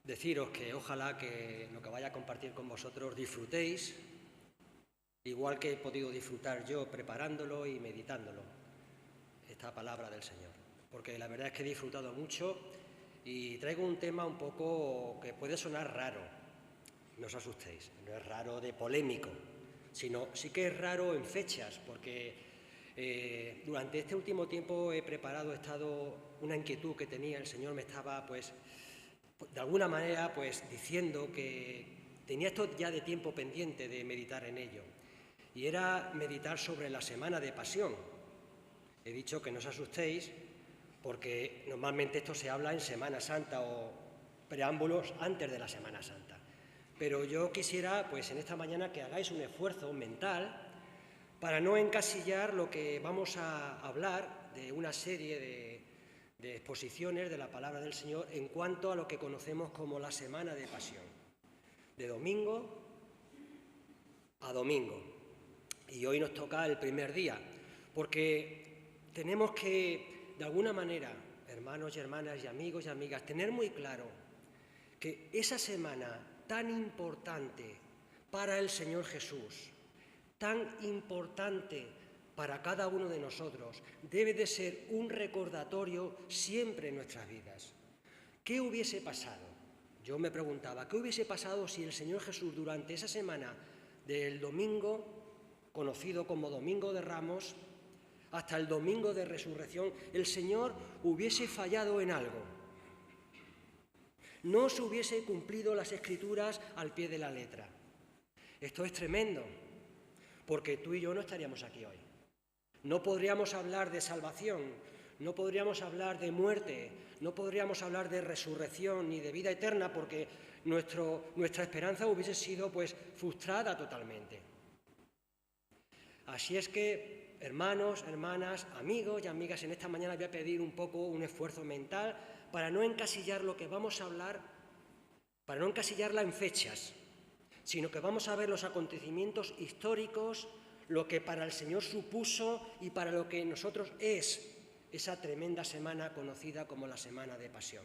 deciros que ojalá que lo que vaya a compartir con vosotros disfrutéis, igual que he podido disfrutar yo preparándolo y meditándolo, esta palabra del Señor. Porque la verdad es que he disfrutado mucho y traigo un tema un poco que puede sonar raro. No os asustéis, no es raro de polémico, sino sí que es raro en fechas, porque durante este último tiempo he estado una inquietud que tenía, el Señor me estaba, pues, de alguna manera, pues, diciendo que tenía esto ya de tiempo pendiente de meditar en ello, y era meditar sobre la Semana de Pasión. He dicho que no os asustéis, porque normalmente esto se habla en Semana Santa o preámbulos antes de la Semana Santa. Pero yo quisiera, pues, en esta mañana que hagáis un esfuerzo mental para no encasillar lo que vamos a hablar de una serie de exposiciones de la palabra del Señor en cuanto a lo que conocemos como la Semana de Pasión, de domingo a domingo. Y hoy nos toca el primer día, porque tenemos que, de alguna manera, hermanos y hermanas y amigos y amigas, tener muy claro que esa semana tan importante para el Señor Jesús, tan importante para cada uno de nosotros, debe de ser un recordatorio siempre en nuestras vidas. ¿Qué hubiese pasado? Yo me preguntaba, ¿qué hubiese pasado si el Señor Jesús durante esa semana del domingo, conocido como Domingo de Ramos, hasta el Domingo de Resurrección, el Señor hubiese fallado en algo? No se hubiese cumplido las Escrituras al pie de la letra. Esto es tremendo, porque tú y yo no estaríamos aquí hoy. No podríamos hablar de salvación, no podríamos hablar de muerte, no podríamos hablar de resurrección ni de vida eterna, porque nuestra esperanza hubiese sido, pues, frustrada totalmente. Así es que, hermanos, hermanas, amigos y amigas, en esta mañana voy a pedir un poco un esfuerzo mental para no encasillar lo que vamos a hablar, para no encasillarla en fechas, sino que vamos a ver los acontecimientos históricos, lo que para el Señor supuso y para lo que nosotros es esa tremenda semana conocida como la Semana de Pasión.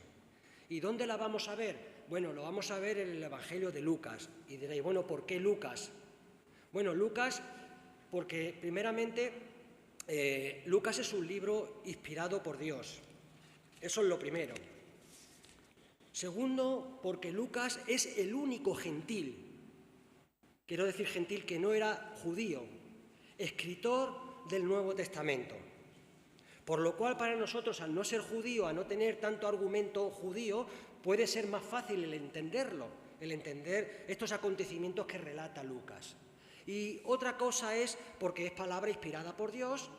¿Y dónde la vamos a ver? Bueno, lo vamos a ver en el Evangelio de Lucas. Y diréis, bueno, ¿por qué Lucas? Bueno, Lucas, porque primeramente Lucas es un libro inspirado por Dios. Eso es lo primero. Segundo, porque Lucas es el único gentil, quiero decir gentil que no era judío, escritor del Nuevo Testamento. Por lo cual para nosotros, al no ser judío, a no tener tanto argumento judío, puede ser más fácil el entenderlo, el entender estos acontecimientos que relata Lucas. Y otra cosa es porque es palabra inspirada por Dios,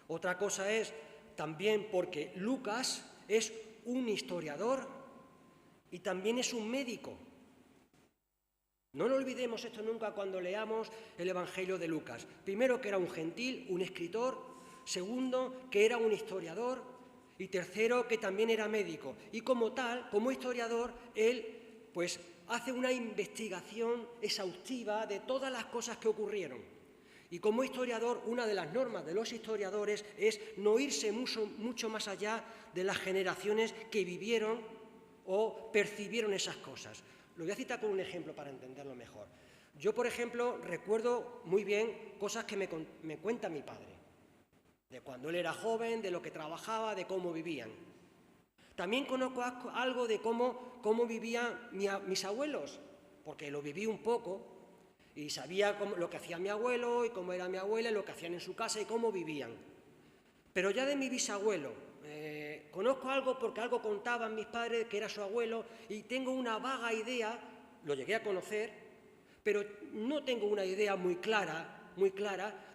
otra cosa es también porque Lucas es un historiador y también es un médico. No lo olvidemos esto nunca cuando leamos el Evangelio de Lucas. Primero, que era un gentil, un escritor. Segundo, que era un historiador. Y tercero, que también era médico. Y como tal, como historiador, él, pues, hace una investigación exhaustiva de todas las cosas que ocurrieron. Y como historiador, una de las normas de los historiadores es no irse mucho más allá de las generaciones que vivieron o percibieron esas cosas. Lo voy a citar con un ejemplo para entenderlo mejor. Yo, por ejemplo, recuerdo muy bien cosas que me cuenta mi padre, de cuando él era joven, de lo que trabajaba, de cómo vivían. También conozco algo de cómo vivían mis abuelos, porque lo viví un poco y sabía lo que hacía mi abuelo y cómo era mi abuela, lo que hacían en su casa y cómo vivían. Pero ya de mi bisabuelo, conozco algo porque algo contaban mis padres que era su abuelo y tengo una vaga idea, lo llegué a conocer, pero no tengo una idea muy clara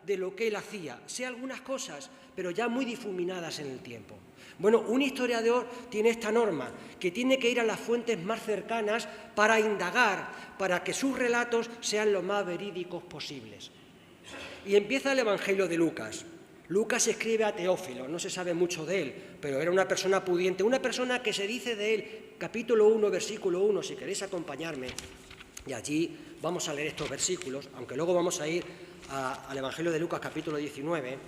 de lo que él hacía. Sé algunas cosas, pero ya muy difuminadas en el tiempo. Bueno, un historiador tiene esta norma, que tiene que ir a las fuentes más cercanas para indagar, para que sus relatos sean lo más verídicos posibles. Y empieza el Evangelio de Lucas. Lucas escribe a Teófilo, no se sabe mucho de él, pero era una persona pudiente, una persona que se dice de él, capítulo 1, versículo 1, si queréis acompañarme, y allí vamos a leer estos versículos, aunque luego vamos a ir al Evangelio de Lucas, capítulo 19,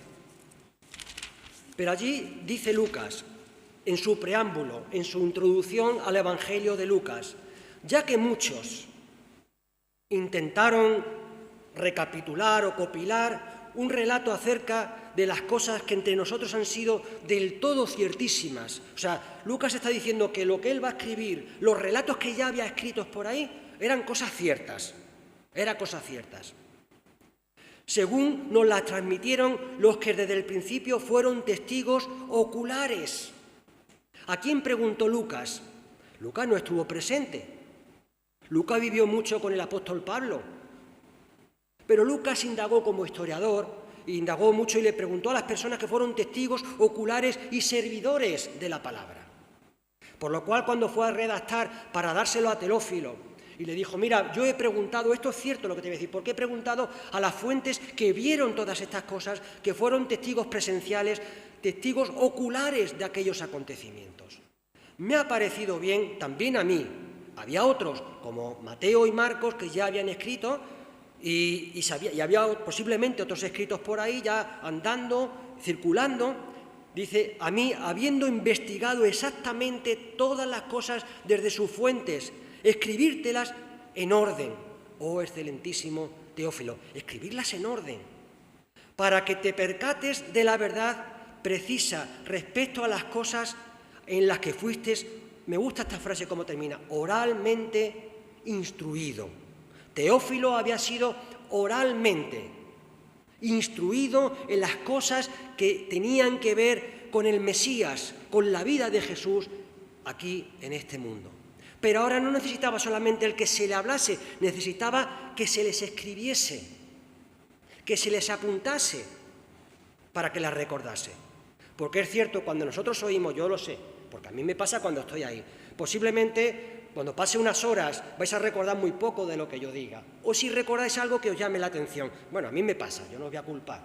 pero allí dice Lucas, en su preámbulo, en su introducción al Evangelio de Lucas, ya que muchos intentaron recapitular o copilar un relato acerca de las cosas que entre nosotros han sido del todo ciertísimas. O sea, Lucas está diciendo que lo que él va a escribir, los relatos que ya había escritos por ahí, eran cosas ciertas, según nos las transmitieron los que desde el principio fueron testigos oculares. ¿A quién preguntó Lucas? Lucas no estuvo presente. Lucas vivió mucho con el apóstol Pablo. Pero Lucas indagó como historiador, indagó mucho y le preguntó a las personas que fueron testigos oculares y servidores de la palabra. Por lo cual, cuando fue a redactar para dárselo a Teófilo, y le dijo, mira, yo he preguntado, esto es cierto lo que te voy a decir, porque he preguntado a las fuentes que vieron todas estas cosas, que fueron testigos presenciales, testigos oculares de aquellos acontecimientos. Me ha parecido bien, también a mí, había otros, como Mateo y Marcos, que ya habían escrito, y había posiblemente otros escritos por ahí ya andando, circulando. Dice, a mí, habiendo investigado exactamente todas las cosas desde sus fuentes, escribírtelas en orden, oh excelentísimo Teófilo, escribirlas en orden, para que te percates de la verdad precisa respecto a las cosas en las que fuiste, me gusta esta frase como termina, oralmente instruido. Teófilo había sido oralmente instruido en las cosas que tenían que ver con el Mesías, con la vida de Jesús aquí en este mundo. Pero ahora no necesitaba solamente el que se le hablase, necesitaba que se les escribiese, que se les apuntase para que las recordase. Porque es cierto, cuando nosotros oímos, yo lo sé, porque a mí me pasa cuando estoy ahí, posiblemente cuando pase unas horas vais a recordar muy poco de lo que yo diga, o si recordáis algo que os llame la atención. Bueno, a mí me pasa, yo no os voy a culpar.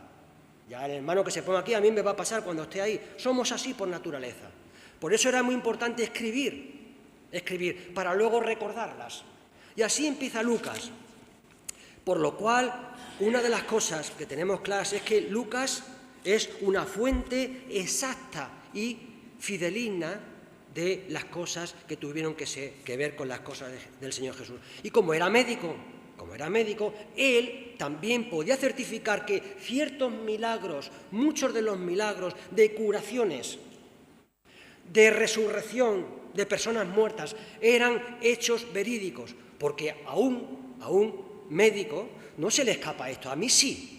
Ya el hermano que se ponga aquí, a mí me va a pasar cuando esté ahí. Somos así por naturaleza. Por eso era muy importante escribir, para luego recordarlas. Y así empieza Lucas. Por lo cual, una de las cosas que tenemos claras es que Lucas es una fuente exacta y fidedigna de las cosas que tuvieron que ver con las cosas del Señor Jesús. Y como era médico, él también podía certificar que ciertos milagros, muchos de los milagros de curaciones, de resurrección de personas muertas, eran hechos verídicos, porque a un médico no se le escapa esto. A mí sí,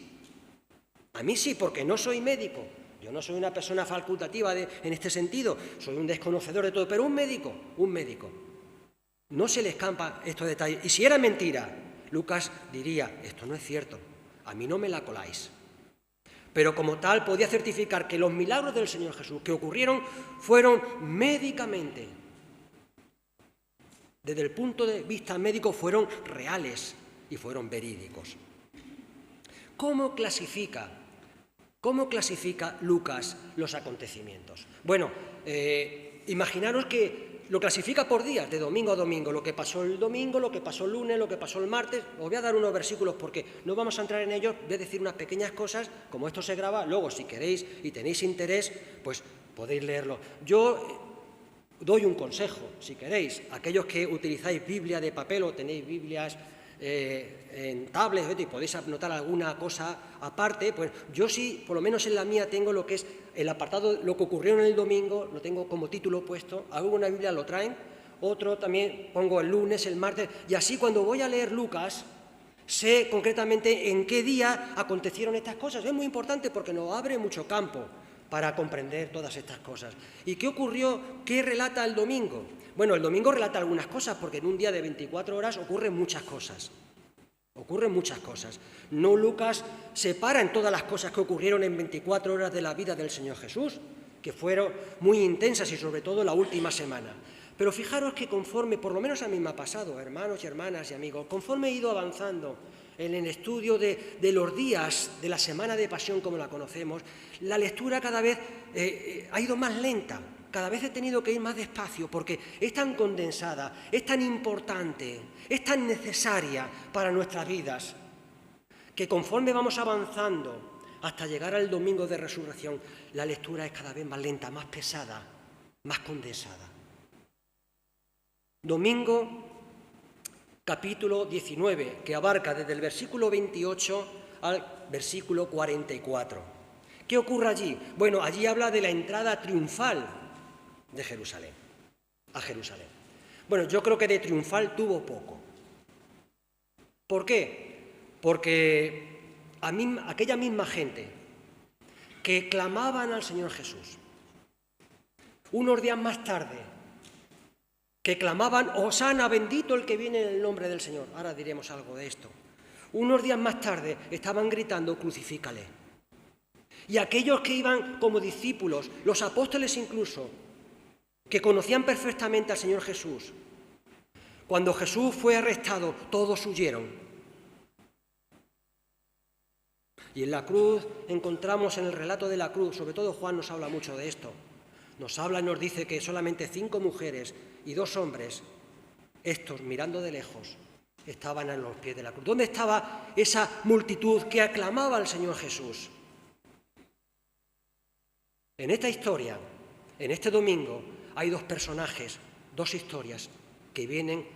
porque no soy médico. Yo no soy una persona facultativa en este sentido, soy un desconocedor de todo, pero un médico, no se le escapa estos detalles. Y si era mentira, Lucas diría, esto no es cierto, a mí no me la coláis. Pero como tal podía certificar que los milagros del Señor Jesús que ocurrieron fueron médicamente, desde el punto de vista médico, fueron reales y fueron verídicos. ¿Cómo clasifica Lucas los acontecimientos? Bueno, imaginaros que lo clasifica por días, de domingo a domingo, lo que pasó el domingo, lo que pasó el lunes, lo que pasó el martes. Os voy a dar unos versículos porque no vamos a entrar en ellos, voy a decir unas pequeñas cosas, como esto se graba, luego si queréis y tenéis interés, pues podéis leerlo. Yo doy un consejo, si queréis, aquellos que utilizáis Biblia de papel o tenéis Biblias en tablets y podéis anotar alguna cosa aparte, pues yo sí, por lo menos en la mía tengo lo que es el apartado, lo que ocurrió en el domingo, lo tengo como título puesto, alguna Biblia lo traen, otro también pongo el lunes, el martes, y así cuando voy a leer Lucas, sé concretamente en qué día acontecieron estas cosas. Es muy importante porque nos abre mucho campo para comprender todas estas cosas. ¿Y qué ocurrió? ¿Qué relata el domingo? Bueno, el domingo relata algunas cosas porque en un día de 24 horas ocurren muchas cosas. No, Lucas separa en todas las cosas que ocurrieron en 24 horas de la vida del Señor Jesús, que fueron muy intensas y sobre todo la última semana. Pero fijaros que conforme, por lo menos a mí me ha pasado, hermanos y hermanas y amigos, conforme he ido avanzando en el estudio de los días de la Semana de Pasión como la conocemos, la lectura cada vez ha ido más lenta, cada vez he tenido que ir más despacio porque es tan condensada, es tan importante, es tan necesaria para nuestras vidas, que conforme vamos avanzando hasta llegar al domingo de resurrección, la lectura es cada vez más lenta, más pesada, más condensada. Domingo, capítulo 19, que abarca desde el versículo 28 al versículo 44. ¿Qué ocurre allí? Bueno, allí habla de la entrada triunfal de Jerusalén, a Jerusalén. Bueno, yo creo que de triunfal tuvo poco. ¿Por qué? Porque aquella misma gente que clamaban al Señor Jesús, unos días más tarde, que clamaban, Hosana, bendito el que viene en el nombre del Señor. Ahora diremos algo de esto. Unos días más tarde estaban gritando, crucifícale. Y aquellos que iban como discípulos, los apóstoles incluso, que conocían perfectamente al Señor Jesús, cuando Jesús fue arrestado, todos huyeron. Y en la cruz encontramos en el relato de la cruz, sobre todo Juan nos habla mucho de esto, nos habla y nos dice que solamente 5 mujeres y 2 hombres, estos mirando de lejos, estaban a los pies de la cruz. ¿Dónde estaba esa multitud que aclamaba al Señor Jesús? En esta historia, en este domingo, hay 2 personajes, 2 historias que vienen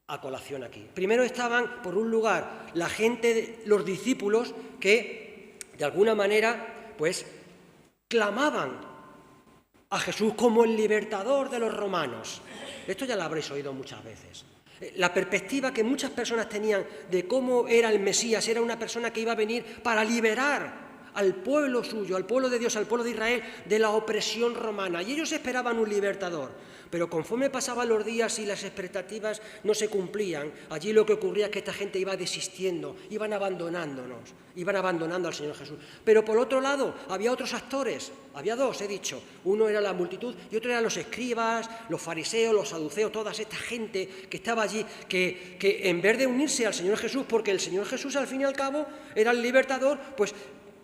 a colación aquí. Primero estaban, por un lugar, la gente, los discípulos, que de alguna manera, pues, clamaban a Jesús como el libertador de los romanos. Esto ya lo habréis oído muchas veces. La perspectiva que muchas personas tenían de cómo era el Mesías, era una persona que iba a venir para liberar al pueblo suyo, al pueblo de Dios, al pueblo de Israel, de la opresión romana. Y ellos esperaban un libertador. Pero conforme pasaban los días y las expectativas no se cumplían, allí lo que ocurría es que esta gente iba desistiendo, iban abandonando al Señor Jesús. Pero por otro lado, había otros actores, había 2, he dicho. Uno era la multitud y otro eran los escribas, los fariseos, los saduceos, toda esta gente que estaba allí, que en vez de unirse al Señor Jesús, porque el Señor Jesús al fin y al cabo era el libertador, pues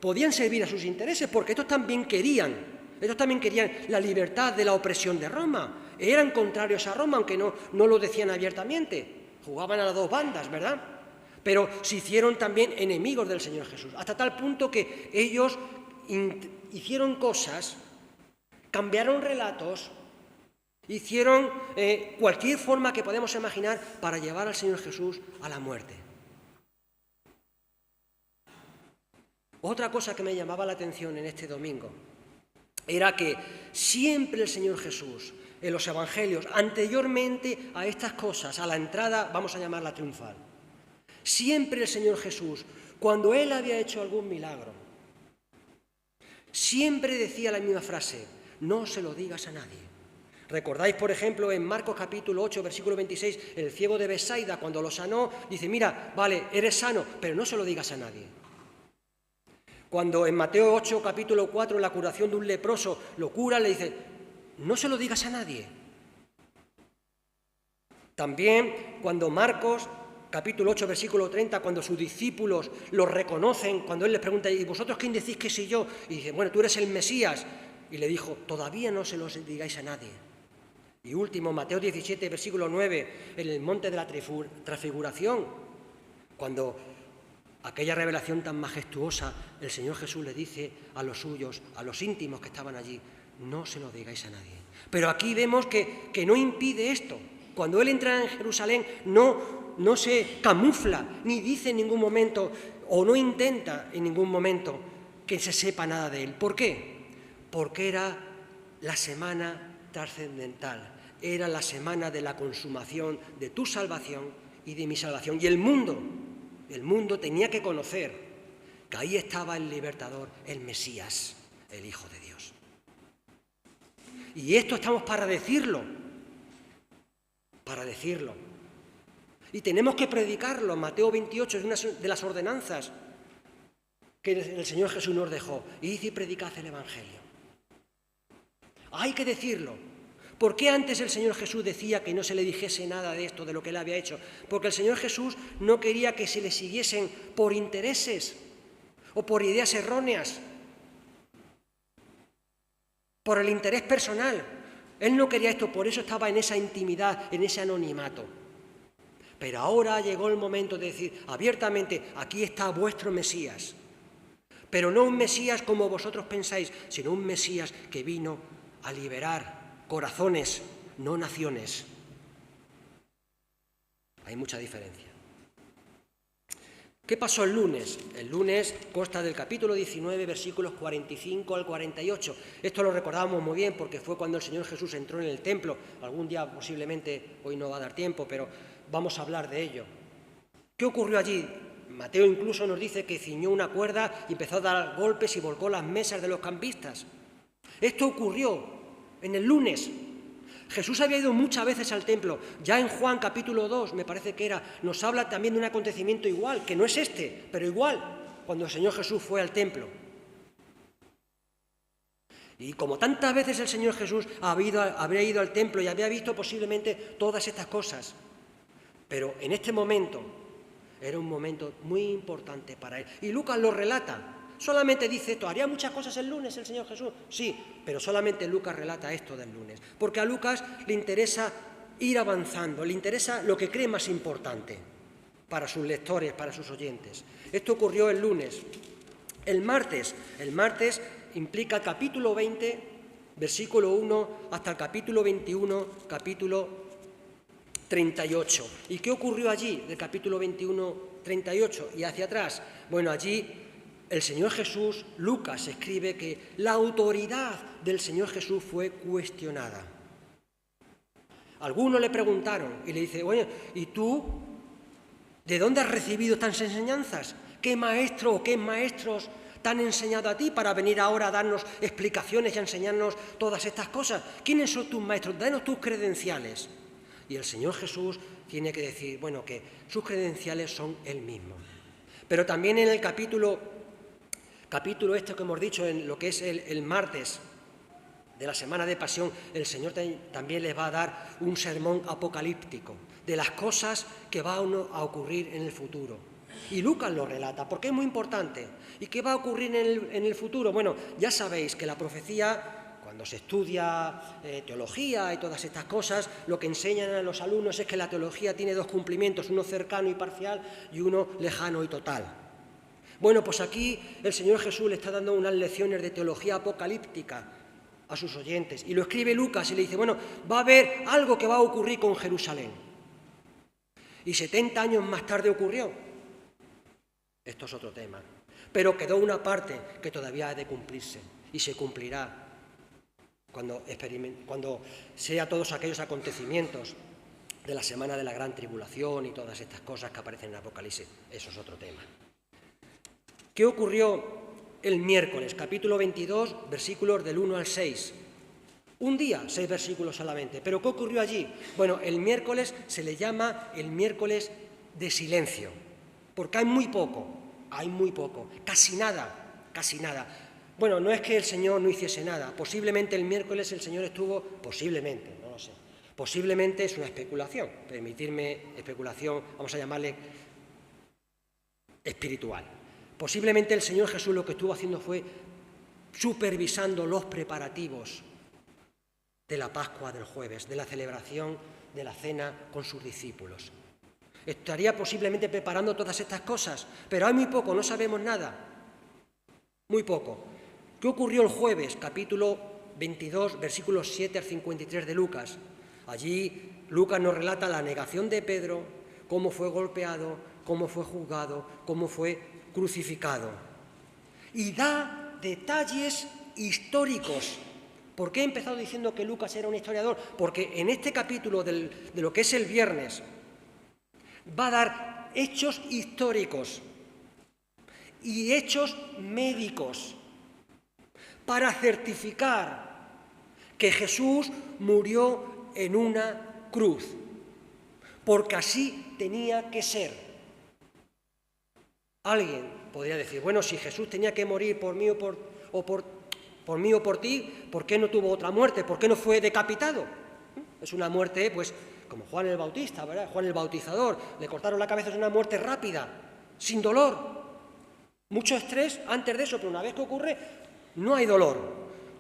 podían servir a sus intereses, porque estos también querían la libertad de la opresión de Roma. Eran contrarios a Roma, aunque no lo decían abiertamente. Jugaban a las 2 bandas, ¿verdad? Pero se hicieron también enemigos del Señor Jesús, hasta tal punto que ellos hicieron cosas, cambiaron relatos, hicieron cualquier forma que podemos imaginar para llevar al Señor Jesús a la muerte. Otra cosa que me llamaba la atención en este domingo era que siempre el Señor Jesús, en los evangelios, anteriormente a estas cosas, a la entrada, vamos a llamarla triunfal, siempre el Señor Jesús, cuando Él había hecho algún milagro, siempre decía la misma frase, no se lo digas a nadie. ¿Recordáis, por ejemplo, en Marcos capítulo 8, versículo 26, el ciego de Betsaida, cuando lo sanó, dice, mira, vale, eres sano, pero no se lo digas a nadie. Cuando en Mateo 8, capítulo 4, en la curación de un leproso, lo cura, le dice, no se lo digas a nadie. También cuando Marcos, capítulo 8, versículo 30, cuando sus discípulos lo reconocen, cuando él les pregunta, ¿y vosotros quién decís que soy yo? Y dice, bueno, tú eres el Mesías. Y le dijo, todavía no se lo digáis a nadie. Y último, Mateo 17, versículo 9, en el monte de la transfiguración, cuando aquella revelación tan majestuosa, el Señor Jesús le dice a los suyos, a los íntimos que estaban allí, no se lo digáis a nadie. Pero aquí vemos que no impide esto. Cuando Él entra en Jerusalén no se camufla, ni dice en ningún momento, o no intenta en ningún momento que se sepa nada de Él. ¿Por qué? Porque era la semana trascendental, era la semana de la consumación de tu salvación y de mi salvación. Y el mundo tenía que conocer que ahí estaba el libertador, el Mesías, el Hijo de Dios. Y esto estamos para decirlo. Y tenemos que predicarlo. Mateo 28 es una de las ordenanzas que el Señor Jesús nos dejó. Id y predicad el Evangelio. Hay que decirlo. ¿Por qué antes el Señor Jesús decía que no se le dijese nada de esto, de lo que Él había hecho? Porque el Señor Jesús no quería que se le siguiesen por intereses o por ideas erróneas, por el interés personal. Él no quería esto, por eso estaba en esa intimidad, en ese anonimato. Pero ahora llegó el momento de decir abiertamente, aquí está vuestro Mesías. Pero no un Mesías como vosotros pensáis, sino un Mesías que vino a liberar corazones, no naciones. Hay mucha diferencia. ¿Qué pasó el lunes? El lunes consta del capítulo 19, versículos 45 al 48. Esto lo recordamos muy bien porque fue cuando el Señor Jesús entró en el templo. Algún día posiblemente, hoy no va a dar tiempo, pero vamos a hablar de ello. ¿Qué ocurrió allí? Mateo incluso nos dice que ciñó una cuerda y empezó a dar golpes y volcó las mesas de los campistas. Esto ocurrió en el lunes. Jesús había ido muchas veces al templo. Ya en Juan capítulo 2, me parece que era, nos habla también de un acontecimiento igual, que no es este, pero igual, cuando el Señor Jesús fue al templo. Y como tantas veces el Señor Jesús habría ido al templo y había visto posiblemente todas estas cosas, pero en este momento era un momento muy importante para él. Y Lucas lo relata. Solamente dice esto, ¿haría muchas cosas el lunes el Señor Jesús? Sí, pero solamente Lucas relata esto del lunes. Porque a Lucas le interesa ir avanzando, le interesa lo que cree más importante para sus lectores, para sus oyentes. Esto ocurrió el lunes. El martes implica el capítulo 20, versículo 1, hasta el capítulo 21, capítulo 38. ¿Y qué ocurrió allí, del capítulo 21, 38 y hacia atrás? Bueno, allí el Señor Jesús, Lucas escribe que la autoridad del Señor Jesús fue cuestionada. Algunos le preguntaron y le dice, oye, ¿y tú de dónde has recibido estas enseñanzas? ¿Qué maestro o qué maestros te han enseñado a ti para venir ahora a darnos explicaciones y a enseñarnos todas estas cosas? ¿Quiénes son tus maestros? Danos tus credenciales. Y el Señor Jesús tiene que decir, bueno, que sus credenciales son Él mismo. Pero también en el capítulo este que hemos dicho, en lo que es el martes de la Semana de Pasión, el Señor también les va a dar un sermón apocalíptico de las cosas que van a ocurrir en el futuro. Y Lucas lo relata, porque es muy importante. ¿Y qué va a ocurrir en el futuro? Bueno, ya sabéis que la profecía, cuando se estudia teología y todas estas cosas, lo que enseñan a los alumnos es que la teología tiene dos cumplimientos, uno cercano y parcial y uno lejano y total. Bueno, pues aquí el Señor Jesús le está dando unas lecciones de teología apocalíptica a sus oyentes. Y lo escribe Lucas y le dice, bueno, va a haber algo que va a ocurrir con Jerusalén. Y 70 años más tarde ocurrió. Esto es otro tema. Pero quedó una parte que todavía ha de cumplirse y se cumplirá cuando sea todos aquellos acontecimientos de la semana de la gran tribulación y todas estas cosas que aparecen en el Apocalipsis. Eso es otro tema. ¿Qué ocurrió el miércoles? Capítulo 22, versículos del 1 al 6. Un día, 6 versículos solamente. ¿Pero qué ocurrió allí? Bueno, el miércoles se le llama el miércoles de silencio, porque hay muy poco, casi nada. Bueno, no es que el Señor no hiciese nada. Posiblemente el miércoles el Señor estuvo, posiblemente, no lo sé. Posiblemente es una especulación, permitirme especulación, vamos a llamarle espiritual. Posiblemente el Señor Jesús lo que estuvo haciendo fue supervisando los preparativos de la Pascua del jueves, de la celebración de la cena con sus discípulos. Estaría posiblemente preparando todas estas cosas, pero hay muy poco, no sabemos nada. Muy poco. ¿Qué ocurrió el jueves? Capítulo 22, versículos 7 al 53 de Lucas. Allí Lucas nos relata la negación de Pedro, cómo fue golpeado, cómo fue juzgado, cómo fue crucificado. Y da detalles históricos. ¿Por qué he empezado diciendo que Lucas era un historiador? Porque en este capítulo de lo que es el viernes va a dar hechos históricos y hechos médicos para certificar que Jesús murió en una cruz, porque así tenía que ser. Alguien podría decir, bueno, si Jesús tenía que morir por mí o por ti, ¿por qué no tuvo otra muerte? ¿Por qué no fue decapitado? Es una muerte, pues, como Juan el Bautista, ¿verdad? Juan el Bautizador, le cortaron la cabeza, es una muerte rápida, sin dolor. Mucho estrés antes de eso, pero una vez que ocurre, no hay dolor.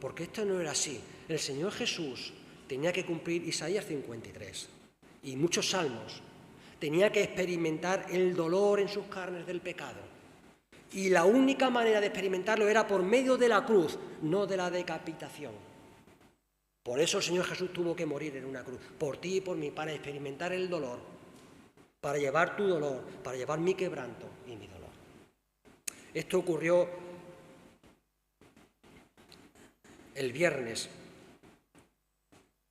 Porque esto no era así. El Señor Jesús tenía que cumplir Isaías 53 y muchos salmos. Tenía que experimentar el dolor en sus carnes del pecado. Y la única manera de experimentarlo era por medio de la cruz, no de la decapitación. Por eso el Señor Jesús tuvo que morir en una cruz, por ti y por mí, para experimentar el dolor, para llevar tu dolor, para llevar mi quebranto y mi dolor. Esto ocurrió el viernes.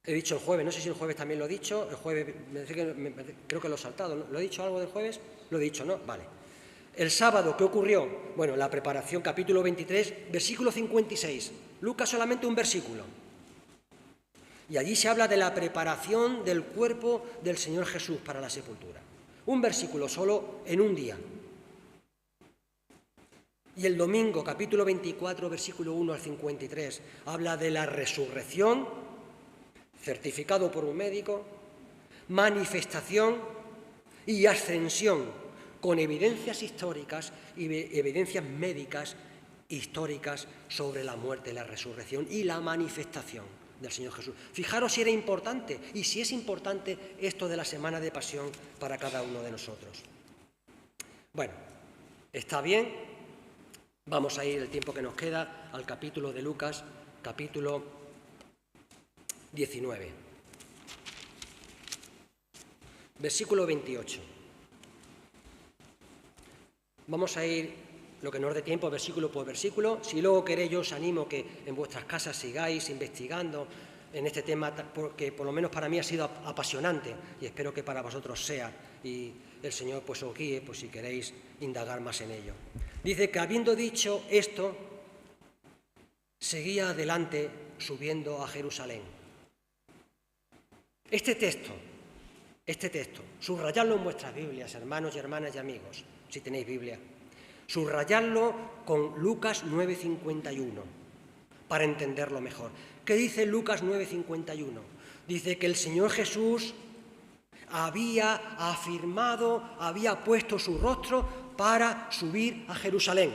He dicho el jueves, no sé si el jueves también lo he dicho, el jueves creo que lo he saltado, ¿lo he dicho algo del jueves? Lo he dicho, ¿no? Vale. El sábado, ¿qué ocurrió? Bueno, la preparación, capítulo 23, versículo 56. Lucas solamente un versículo. Y allí se habla de la preparación del cuerpo del Señor Jesús para la sepultura. Un versículo solo en un día. Y el domingo, capítulo 24, versículo 1 al 53, habla de la resurrección, certificado por un médico, manifestación y ascensión, con evidencias históricas y evidencias médicas históricas sobre la muerte, la resurrección y la manifestación del Señor Jesús. Fijaros si era importante y si es importante esto de la Semana de Pasión para cada uno de nosotros. Bueno, está bien, vamos a ir el tiempo que nos queda al capítulo de Lucas, capítulo 19. Versículo 28. Vamos a ir, lo que nos dé tiempo, versículo por versículo. Si luego queréis, yo os animo que en vuestras casas sigáis investigando en este tema, porque por lo menos para mí ha sido apasionante y espero que para vosotros sea. Y el Señor pues os guíe, pues si queréis indagar más en ello. Dice que habiendo dicho esto, seguía adelante subiendo a Jerusalén. Este texto, subrayadlo en vuestras Biblias, hermanos y hermanas y amigos, si tenéis Biblia. Subrayadlo con Lucas 9:51, para entenderlo mejor. ¿Qué dice Lucas 9:51? Dice que el Señor Jesús había afirmado, había puesto su rostro para subir a Jerusalén.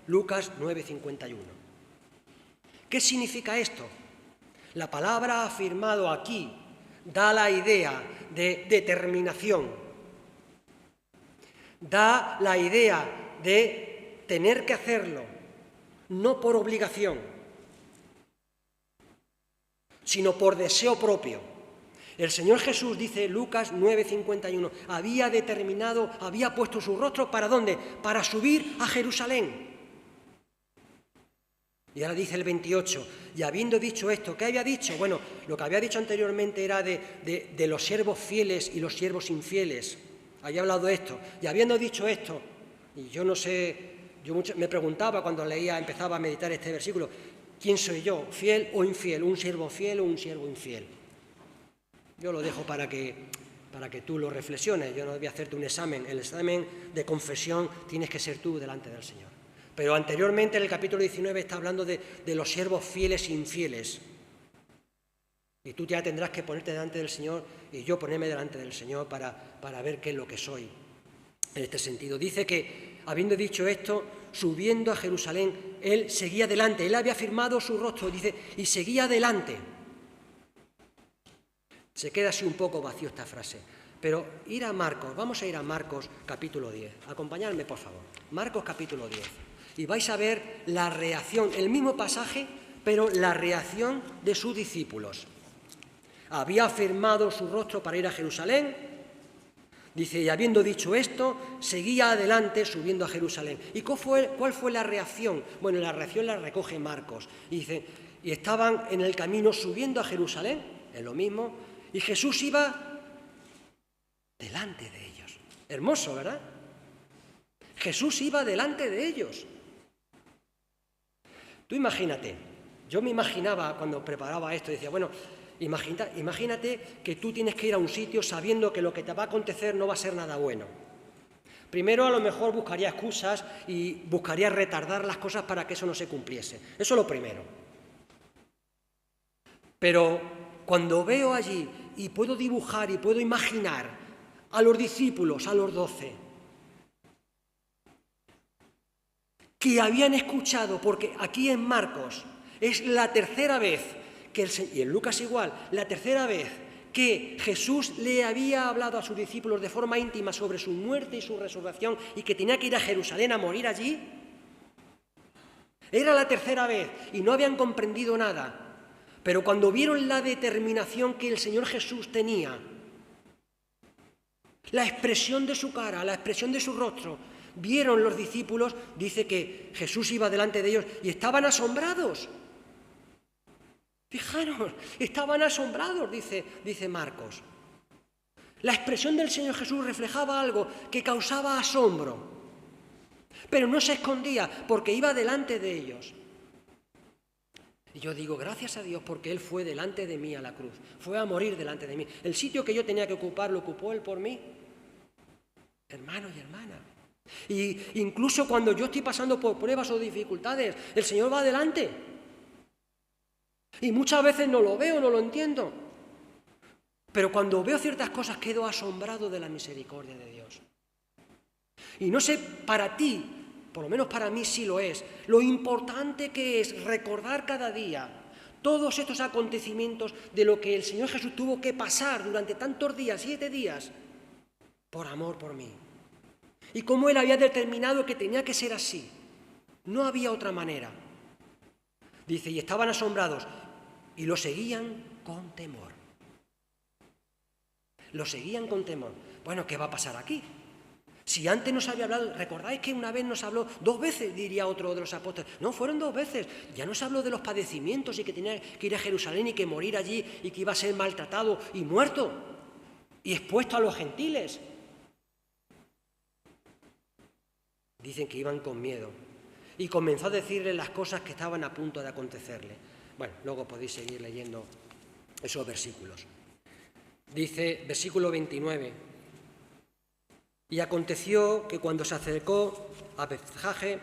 Lucas 9:51. ¿Qué significa esto? La palabra afirmado aquí da la idea de determinación, da la idea de tener que hacerlo, no por obligación, sino por deseo propio. El Señor Jesús, dice Lucas 9:51, había determinado, había puesto su rostro, ¿para dónde? Para subir a Jerusalén. Y ahora dice el 28, y habiendo dicho esto, ¿qué había dicho? Bueno, lo que había dicho anteriormente era de los siervos fieles y los siervos infieles. Había hablado de esto. Y habiendo dicho esto, y yo no sé, me preguntaba cuando empezaba a meditar este versículo, ¿quién soy yo? ¿Fiel o infiel? ¿Un siervo fiel o un siervo infiel? Yo lo dejo para que tú lo reflexiones. Yo no voy a hacerte un examen. El examen de confesión tienes que ser tú delante del Señor. Pero anteriormente, en el capítulo 19, está hablando de los siervos fieles e infieles. Y tú ya tendrás que ponerte delante del Señor y yo ponerme delante del Señor para ver qué es lo que soy en este sentido. Dice que, habiendo dicho esto, subiendo a Jerusalén, él seguía adelante. Él había firmado su rostro, dice, y seguía adelante. Se queda así un poco vacío esta frase. Pero ir a Marcos, vamos a ir a Marcos capítulo 10. Acompañadme, por favor. Marcos capítulo 10. Y vais a ver la reacción, el mismo pasaje, pero la reacción de sus discípulos. Había firmado su rostro para ir a Jerusalén. Dice, y habiendo dicho esto, seguía adelante subiendo a Jerusalén. ¿Y cuál fue la reacción? Bueno, la reacción la recoge Marcos. Y dice, y estaban en el camino subiendo a Jerusalén, es lo mismo, y Jesús iba delante de ellos. Hermoso, ¿verdad? Jesús iba delante de ellos. Tú imagínate, yo me imaginaba cuando preparaba esto, decía, bueno, imagínate que tú tienes que ir a un sitio sabiendo que lo que te va a acontecer no va a ser nada bueno. Primero, a lo mejor buscaría excusas y buscaría retardar las cosas para que eso no se cumpliese. Eso es lo primero. Pero cuando veo allí y puedo dibujar y puedo imaginar a los discípulos, a los 12, que habían escuchado, porque aquí en Marcos es la tercera vez, y en Lucas igual, la tercera vez que Jesús le había hablado a sus discípulos de forma íntima sobre su muerte y su resurrección y que tenía que ir a Jerusalén a morir allí. Era la tercera vez y no habían comprendido nada. Pero cuando vieron la determinación que el Señor Jesús tenía, la expresión de su cara, la expresión de su rostro, vieron los discípulos, dice que Jesús iba delante de ellos y estaban asombrados. Fijaros, estaban asombrados, dice Marcos. La expresión del Señor Jesús reflejaba algo que causaba asombro, pero no se escondía porque iba delante de ellos. Y yo digo, gracias a Dios porque Él fue delante de mí a la cruz, fue a morir delante de mí. El sitio que yo tenía que ocupar lo ocupó Él por mí. Hermanos y hermanas. Y incluso cuando yo estoy pasando por pruebas o dificultades, el Señor va adelante. Y muchas veces no lo veo, no lo entiendo. Pero cuando veo ciertas cosas quedo asombrado de la misericordia de Dios. Y no sé, para ti, por lo menos para mí sí lo es, lo importante que es recordar cada día todos estos acontecimientos de lo que el Señor Jesús tuvo que pasar durante tantos días, 7 días, por amor por mí. Y cómo Él había determinado que tenía que ser así. No había otra manera. Dice, y estaban asombrados y lo seguían con temor. Lo seguían con temor. Bueno, ¿qué va a pasar aquí? Si antes nos había hablado, ¿recordáis que una vez nos habló 2 veces, diría otro de los apóstoles? No, fueron 2 veces. Ya nos habló de los padecimientos y que tenía que ir a Jerusalén y que morir allí y que iba a ser maltratado y muerto y expuesto a los gentiles. Dicen que iban con miedo y comenzó a decirle las cosas que estaban a punto de acontecerle. Bueno, luego podéis seguir leyendo esos versículos. Dice, versículo 29, y aconteció que cuando se acercó a Betfagé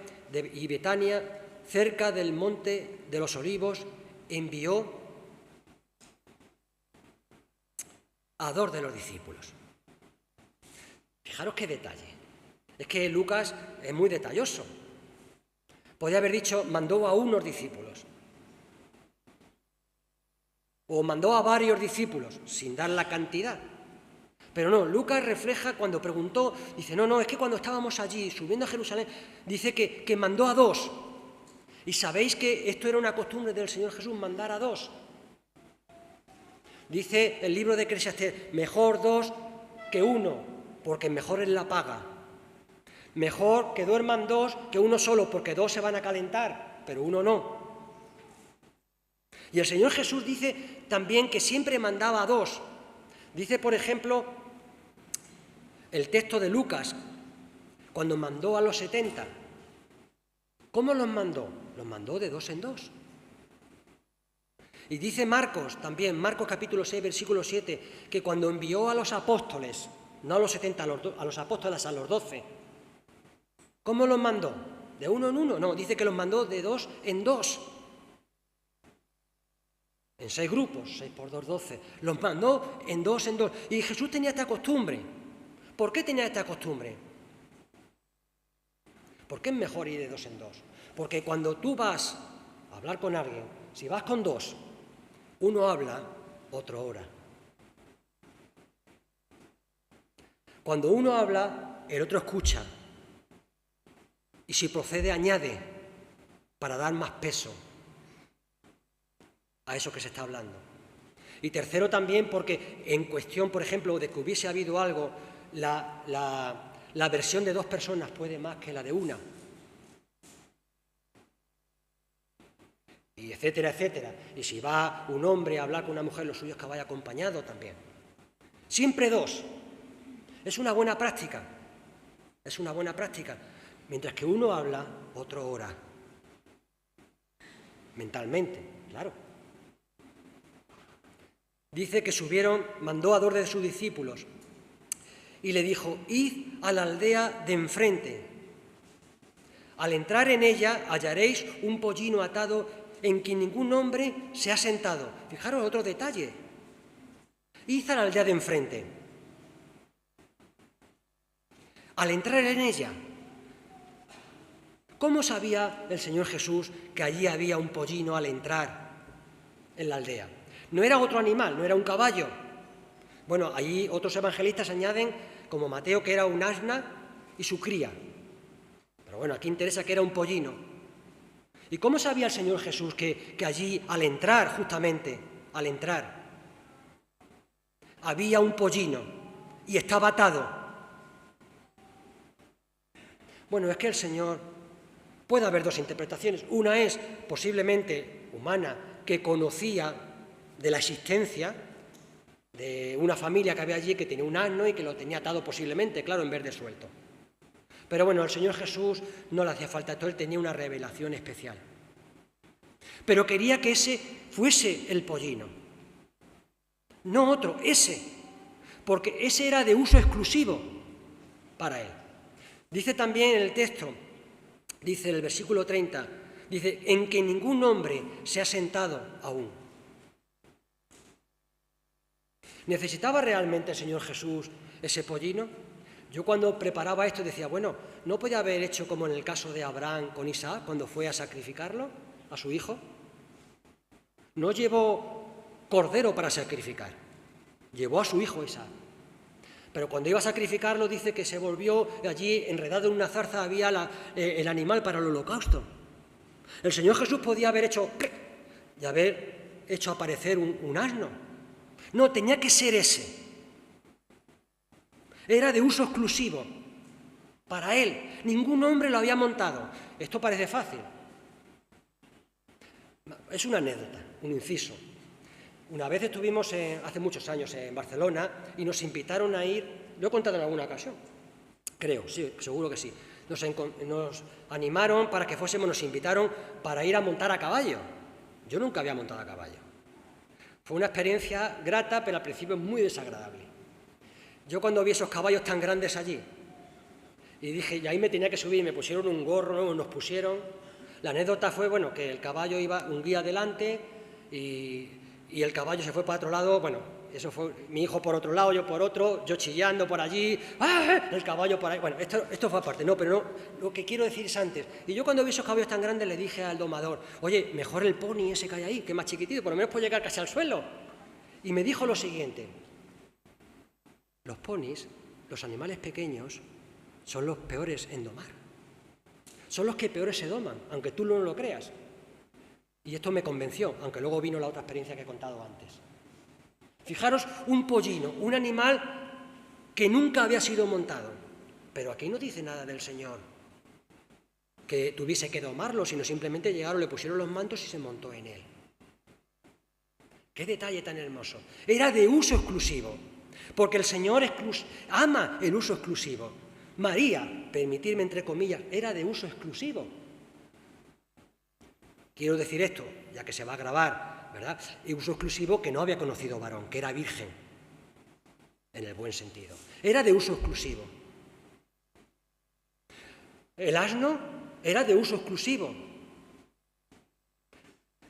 y Betania, cerca del monte de los Olivos, envió a 2 de los discípulos. Fijaros qué detalle. Es que Lucas es muy detalloso. Podría haber dicho, mandó a unos discípulos. O mandó a varios discípulos, sin dar la cantidad. Pero no, Lucas refleja cuando preguntó, dice, no, es que cuando estábamos allí, subiendo a Jerusalén, dice que mandó a 2. Y sabéis que esto era una costumbre del Señor Jesús, mandar a 2. Dice el libro de Eclesiastés, mejor 2 que 1, porque mejor es la paga. Mejor que duerman 2 que 1 solo, porque 2 se van a calentar, pero 1 no. Y el Señor Jesús dice también que siempre mandaba a 2. Dice, por ejemplo, el texto de Lucas, cuando mandó a los 70. ¿Cómo los mandó? Los mandó de 2 en 2. Y dice Marcos también, Marcos capítulo 6, versículo 7, que cuando envió a los apóstoles, no a los 70, a los apóstoles, a los 12, ¿cómo los mandó? ¿De 1 en 1? No, dice que los mandó de 2 en 2. En 6 grupos, 6 por 2, 12. Los mandó en 2 en 2. Y Jesús tenía esta costumbre. ¿Por qué tenía esta costumbre? ¿Por qué es mejor ir de 2 en 2? Porque cuando tú vas a hablar con alguien, si vas con 2, uno habla, otro ora. Cuando uno habla, el otro escucha. Y si procede, añade, para dar más peso a eso que se está hablando. Y tercero también porque en cuestión, por ejemplo, de que hubiese habido algo, la versión de 2 personas puede más que la de una. Y etcétera, etcétera. Y si va un hombre a hablar con una mujer, lo suyo es que vaya acompañado también. Siempre 2. Es una buena práctica. Es una buena práctica. Mientras que uno habla, otro ora. Mentalmente, claro. Dice que subieron, mandó a 2 de sus discípulos y le dijo, id a la aldea de enfrente. Al entrar en ella hallaréis un pollino atado en quien ningún hombre se ha sentado. Fijaros otro detalle. Id a la aldea de enfrente. Al entrar en ella, ¿cómo sabía el Señor Jesús que allí había un pollino al entrar en la aldea? No era otro animal, no era un caballo. Bueno, allí otros evangelistas añaden, como Mateo, que era un asna y su cría. Pero bueno, aquí interesa que era un pollino. ¿Y cómo sabía el Señor Jesús que allí, al entrar, justamente, al entrar, había un pollino y estaba atado? Bueno, es que el Señor, puede haber dos interpretaciones. Una es posiblemente humana, que conocía de la existencia de una familia que había allí que tenía un asno y que lo tenía atado posiblemente, claro, en vez de suelto. Pero bueno, al Señor Jesús no le hacía falta esto, él tenía una revelación especial. Pero quería que ese fuese el pollino, no otro, ese, porque ese era de uso exclusivo para él. Dice también en el texto, dice en el versículo 30, dice, en que ningún hombre se ha sentado aún. ¿Necesitaba realmente el Señor Jesús ese pollino? Yo cuando preparaba esto decía, bueno, ¿no podía haber hecho como en el caso de Abraham con Isaac cuando fue a sacrificarlo, a su hijo? No llevó cordero para sacrificar, llevó a su hijo Isaac. Pero cuando iba a sacrificarlo dice que se volvió allí, enredado en una zarza, había el animal para el holocausto. El Señor Jesús podía haber hecho y haber hecho aparecer un asno. No, tenía que ser ese. Era de uso exclusivo para él. Ningún hombre lo había montado. Esto parece fácil. Es una anécdota, un inciso. Una vez estuvimos hace muchos años en Barcelona y nos invitaron a ir, lo he contado en alguna ocasión, creo, sí, seguro que sí. Nos animaron para que fuésemos, nos invitaron para ir a montar a caballo. Yo nunca había montado a caballo. Fue una experiencia grata, pero al principio muy desagradable. Yo cuando vi esos caballos tan grandes allí, y dije, y ahí me tenía que subir, me pusieron un gorro, nos pusieron. La anécdota fue, bueno, que el caballo iba un guía adelante y el caballo se fue para otro lado, bueno, eso fue mi hijo por otro lado, yo por otro, yo chillando por allí, ¡ah! El caballo por ahí, bueno, esto fue aparte, no, pero no, lo que quiero decir es antes. Y yo cuando vi esos caballos tan grandes le dije al domador, oye, mejor el pony ese que hay ahí, que es más chiquitito, por lo menos puede llegar casi al suelo. Y me dijo lo siguiente, los ponis, los animales pequeños, son los peores en domar. Son los que peores se doman, aunque tú no lo creas. Y esto me convenció, aunque luego vino la otra experiencia que he contado antes. Fijaros, un pollino, un animal que nunca había sido montado. Pero aquí no dice nada del Señor que tuviese que domarlo, sino simplemente llegaron, le pusieron los mantos y se montó en él. ¡Qué detalle tan hermoso! Era de uso exclusivo, porque el Señor ama el uso exclusivo. María, permitirme entre comillas, era de uso exclusivo. Quiero decir esto, ya que se va a grabar, ¿verdad? Y uso exclusivo que no había conocido varón, que era virgen, en el buen sentido. Era de uso exclusivo. El asno era de uso exclusivo.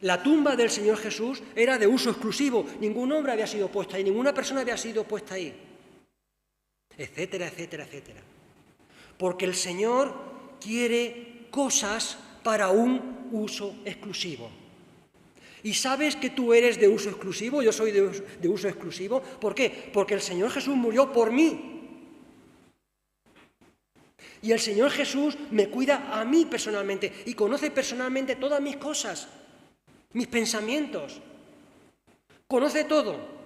La tumba del Señor Jesús era de uso exclusivo. Ningún hombre había sido puesto ahí, ninguna persona había sido puesta ahí. Etcétera, etcétera, etcétera. Porque el Señor quiere cosas para un uso exclusivo. ¿Y sabes que tú eres de uso exclusivo? Yo soy de uso exclusivo. ¿Por qué? Porque el Señor Jesús murió por mí. Y el Señor Jesús me cuida a mí personalmente y conoce personalmente todas mis cosas, mis pensamientos. Conoce todo.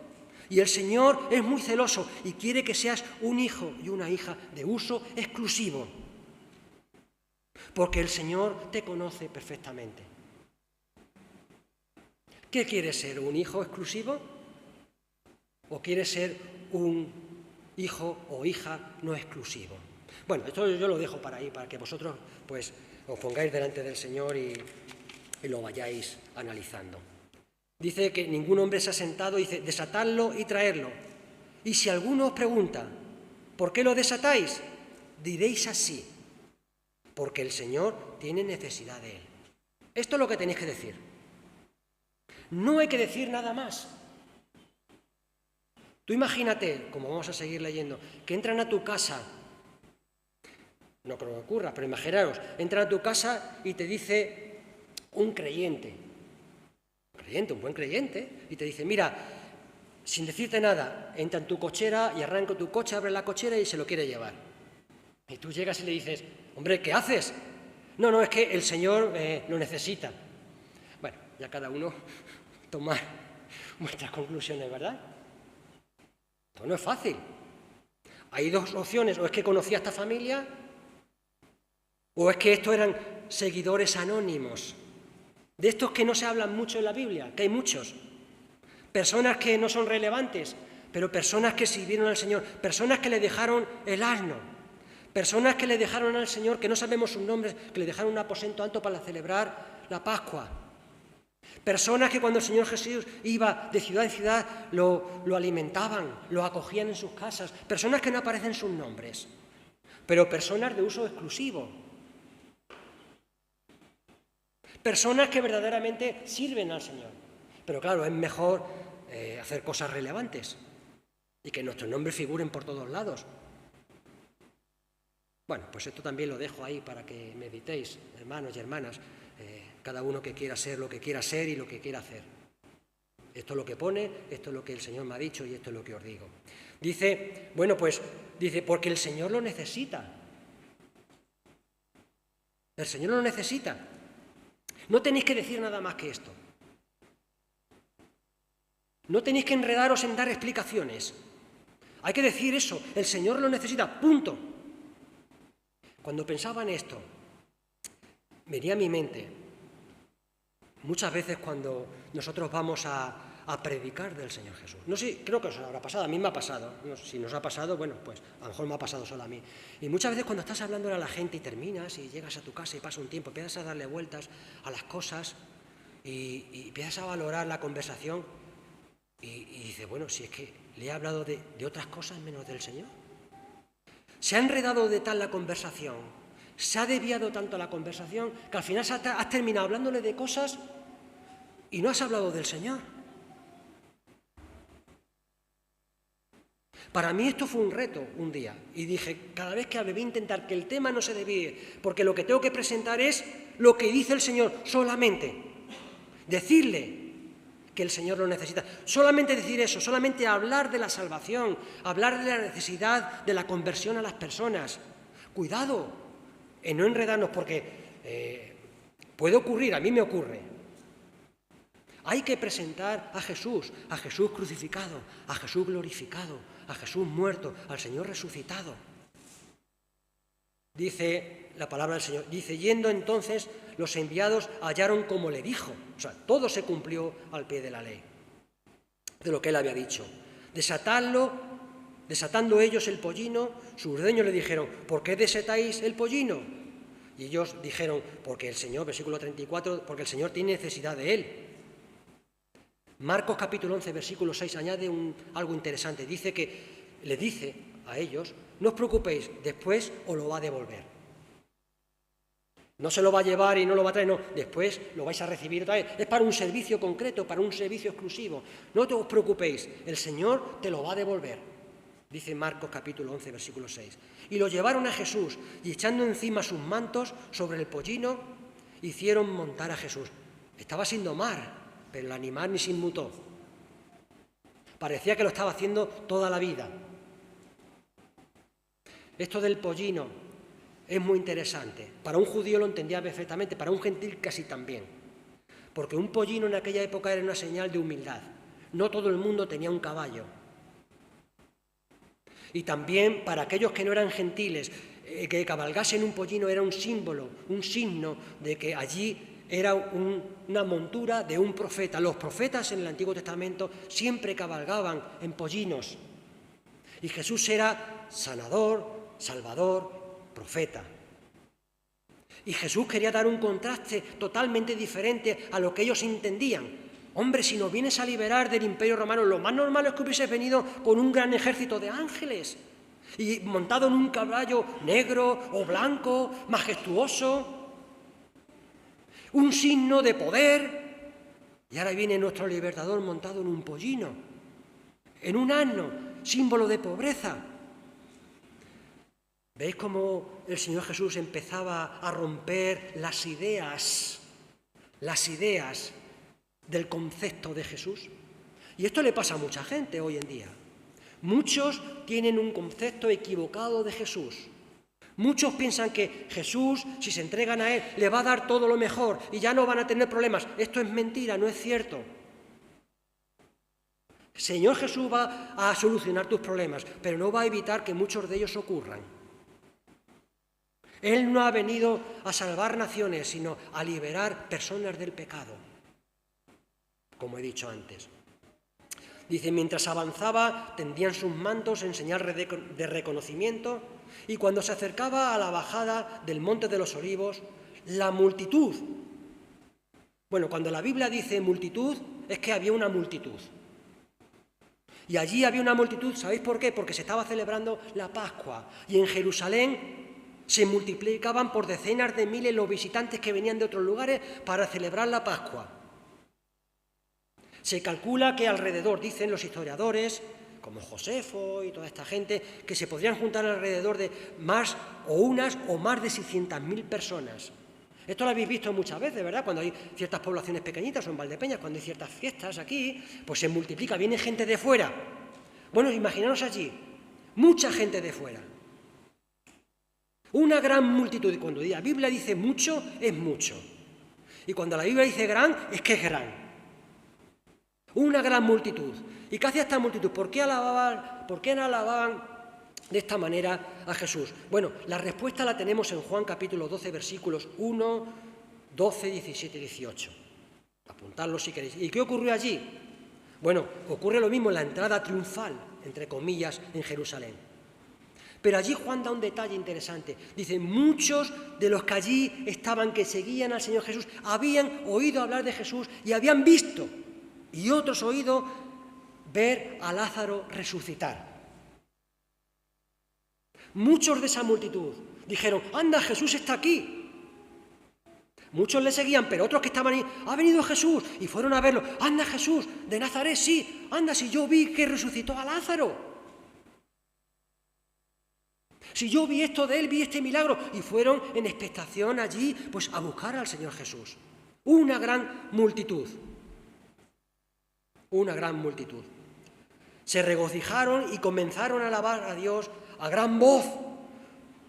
Y el Señor es muy celoso y quiere que seas un hijo y una hija de uso exclusivo. Porque el Señor te conoce perfectamente. ¿Qué quieres ser? ¿Un hijo exclusivo? ¿O quieres ser un hijo o hija no exclusivo? Bueno, esto yo lo dejo para ahí, para que vosotros pues os pongáis delante del Señor y lo vayáis analizando. Dice que ningún hombre se ha sentado, dice, desatadlo y traerlo. Y si alguno os pregunta, ¿por qué lo desatáis? Diréis así, porque el Señor tiene necesidad de él. Esto es lo que tenéis que decir. No hay que decir nada más. Tú imagínate, como vamos a seguir leyendo, que entran a tu casa, no creo que ocurra, pero imaginaros, entran a tu casa y te dice un creyente, un buen creyente, y te dice, mira, sin decirte nada, entra en tu cochera y arranca tu coche, abre la cochera y se lo quiere llevar. Y tú llegas y le dices, hombre, ¿qué haces? No, es que el Señor lo necesita. Bueno, ya cada uno toma vuestras conclusiones, ¿verdad? Esto no es fácil. Hay dos opciones, o es que conocía a esta familia, o es que estos eran seguidores anónimos, de estos que no se hablan mucho en la Biblia, que hay muchos. Personas que no son relevantes, pero personas que sirvieron al Señor, personas que le dejaron el asno, personas que le dejaron al Señor, que no sabemos sus nombres, que le dejaron un aposento alto para celebrar la Pascua. Personas que cuando el Señor Jesús iba de ciudad en ciudad lo alimentaban, lo acogían en sus casas. Personas que no aparecen sus nombres, pero personas de uso exclusivo. Personas que verdaderamente sirven al Señor. Pero claro, es mejor hacer cosas relevantes y que nuestros nombres figuren por todos lados. Bueno, pues esto también lo dejo ahí para que meditéis, hermanos y hermanas, cada uno que quiera ser lo que quiera ser y lo que quiera hacer. Esto es lo que pone, esto es lo que el Señor me ha dicho y esto es lo que os digo. Dice, porque el Señor lo necesita. El Señor lo necesita. No tenéis que decir nada más que esto. No tenéis que enredaros en dar explicaciones. Hay que decir eso, el Señor lo necesita, punto. Cuando pensaba en esto, venía a mi mente, muchas veces cuando nosotros vamos a predicar del Señor Jesús. No sé, creo que os habrá pasado, a mí me ha pasado. No sé, si nos ha pasado, bueno, pues a lo mejor me ha pasado solo a mí. Y muchas veces cuando estás hablando a la gente y terminas y llegas a tu casa y pasa un tiempo, empiezas a darle vueltas a las cosas y empiezas a valorar la conversación y dices, bueno, si es que le he hablado de otras cosas menos del Señor. Se ha enredado de tal la conversación, se ha desviado tanto la conversación, que al final has terminado hablándole de cosas y no has hablado del Señor. Para mí esto fue un reto un día y dije, cada vez que hable voy a intentar que el tema no se desvíe, porque lo que tengo que presentar es lo que dice el Señor solamente. Decirle que el Señor lo necesita. Solamente decir eso, solamente hablar de la salvación, hablar de la necesidad de la conversión a las personas. Cuidado en no enredarnos porque puede ocurrir, a mí me ocurre. Hay que presentar a Jesús crucificado, a Jesús glorificado, a Jesús muerto, al Señor resucitado. Dice la palabra del Señor, dice, yendo entonces los enviados hallaron como le dijo. O sea, todo se cumplió al pie de la ley, de lo que él había dicho. Desatando ellos el pollino, sus dueños le dijeron, ¿por qué desatáis el pollino? Y ellos dijeron, porque el Señor, versículo 34, porque el Señor tiene necesidad de él. Marcos capítulo 11, versículo 6 añade algo interesante. Dice que le dice a ellos, no os preocupéis, después os lo va a devolver. No se lo va a llevar y no lo va a traer, no, después lo vais a recibir otra vez. Es para un servicio concreto, para un servicio exclusivo. No os preocupéis, el Señor te lo va a devolver. Dice Marcos capítulo 11, versículo 6. Y lo llevaron a Jesús y echando encima sus mantos sobre el pollino, hicieron montar a Jesús. Estaba sin domar, pero el animal ni se inmutó. Parecía que lo estaba haciendo toda la vida. Esto del pollino es muy interesante. Para un judío lo entendía perfectamente, para un gentil casi también. Porque un pollino en aquella época era una señal de humildad. No todo el mundo tenía un caballo. Y también para aquellos que no eran gentiles, que cabalgasen un pollino era un símbolo, un signo de que allí era una montura de un profeta. Los profetas en el Antiguo Testamento siempre cabalgaban en pollinos. Y Jesús era sanador, salvador, profeta. Y Jesús quería dar un contraste totalmente diferente a lo que ellos entendían. Hombre, si nos vienes a liberar del Imperio Romano, lo más normal es que hubieses venido con un gran ejército de ángeles y montado en un caballo negro o blanco, majestuoso, un signo de poder. Y ahora viene nuestro libertador montado en un pollino, en un asno, símbolo de pobreza. ¿Veis cómo el Señor Jesús empezaba a romper las ideas del concepto de Jesús? Y esto le pasa a mucha gente hoy en día. Muchos tienen un concepto equivocado de Jesús. Muchos piensan que Jesús, si se entregan a Él, le va a dar todo lo mejor y ya no van a tener problemas. Esto es mentira, no es cierto. El Señor Jesús va a solucionar tus problemas, pero no va a evitar que muchos de ellos ocurran. Él no ha venido a salvar naciones, sino a liberar personas del pecado, como he dicho antes. Dice, mientras avanzaba, tendían sus mantos en señal de reconocimiento, y cuando se acercaba a la bajada del Monte de los Olivos, la multitud. Bueno, cuando la Biblia dice multitud, es que había una multitud. Y allí había una multitud, ¿sabéis por qué? Porque se estaba celebrando la Pascua, y en Jerusalén se multiplicaban por decenas de miles los visitantes que venían de otros lugares para celebrar la Pascua. Se calcula que alrededor, dicen los historiadores, como Josefo y toda esta gente, que se podrían juntar alrededor de más de 600.000 personas. Esto lo habéis visto muchas veces, ¿verdad? Cuando hay ciertas poblaciones pequeñitas o en Valdepeñas, cuando hay ciertas fiestas aquí, pues se multiplica, viene gente de fuera. Bueno, imaginaos allí, mucha gente de fuera. Una gran multitud, y cuando la Biblia dice mucho, es mucho. Y cuando la Biblia dice gran, es que es gran. Una gran multitud. ¿Y qué hacía esta multitud? ¿Por qué no alababan de esta manera a Jesús? Bueno, la respuesta la tenemos en Juan capítulo 12, versículos 1, 12, 17 y 18. Apuntadlo si queréis. ¿Y qué ocurrió allí? Bueno, ocurre lo mismo en la entrada triunfal, entre comillas, en Jerusalén. Pero allí Juan da un detalle interesante. Dice, muchos de los que allí estaban, que seguían al Señor Jesús, habían oído hablar de Jesús y habían visto, y otros oído ver a Lázaro resucitar. Muchos de esa multitud dijeron, anda, Jesús está aquí. Muchos le seguían, pero otros que estaban ahí, ha venido Jesús, y fueron a verlo. Anda, Jesús, de Nazaret, sí, anda, si yo vi que resucitó a Lázaro. Si yo vi esto de él, vi este milagro, y fueron en expectación allí, pues a buscar al Señor Jesús. Una gran multitud. Una gran multitud. Se regocijaron y comenzaron a alabar a Dios a gran voz